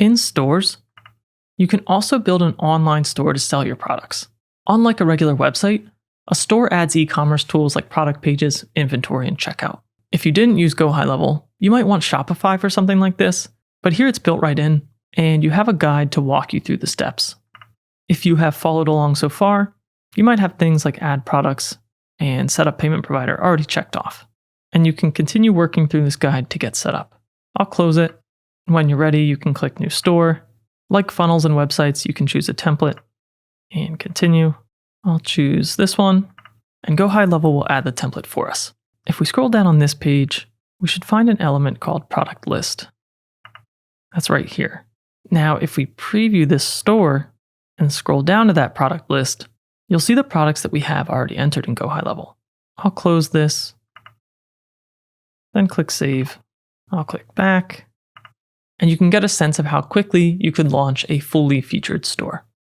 In stores, you can also build an online store to sell your products. Unlike a regular website, a store adds e-commerce tools like product pages, inventory, and checkout. If you didn't use GoHighLevel, you might want Shopify for something like this, but here it's built right in, and you have a guide to walk you through the steps. If you have followed along so far, you might have things like add products and set up payment provider already checked off, and you can continue working through this guide to get set up. I'll close it. When you're ready, you can click New Store. Like funnels and websites, you can choose a template and continue. I'll choose this one, and GoHighLevel will add the template for us. If we scroll down on this page, we should find an element called Product List. That's right here. Now, if we preview this store and scroll down to that product list, you'll see the products that we have already entered in GoHighLevel. I'll close this, then click Save. I'll click Back, and you can get a sense of how quickly you could launch a fully featured store.